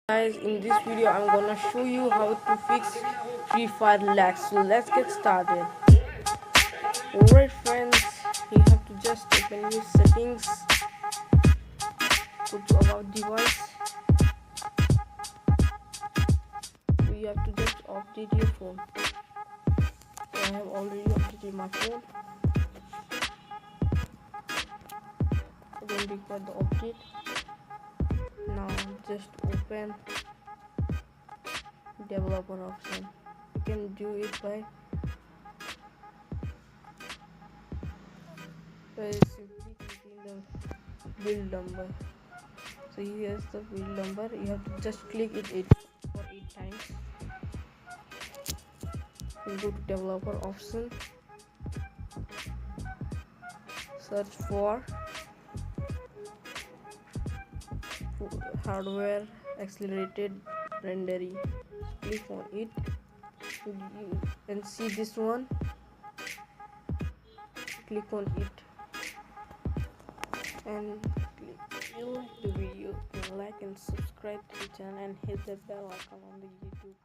Guys, in this video I'm gonna show you how to fix Free Fire lag. So let's get started. Alright friends, you have to just open your settings, go to about device. So you have to just update your phone. So I have already updated my phone. I don't require the update. Now just open developer option. You can do it by simply clicking the build number. So here's the build number. You have to just click it for 8 times. You go to developer option, search for hardware accelerated rendering. Click on it. You can see this one. Click on it and click. If you like the video, then like and subscribe to the channel and hit the bell icon on the YouTube.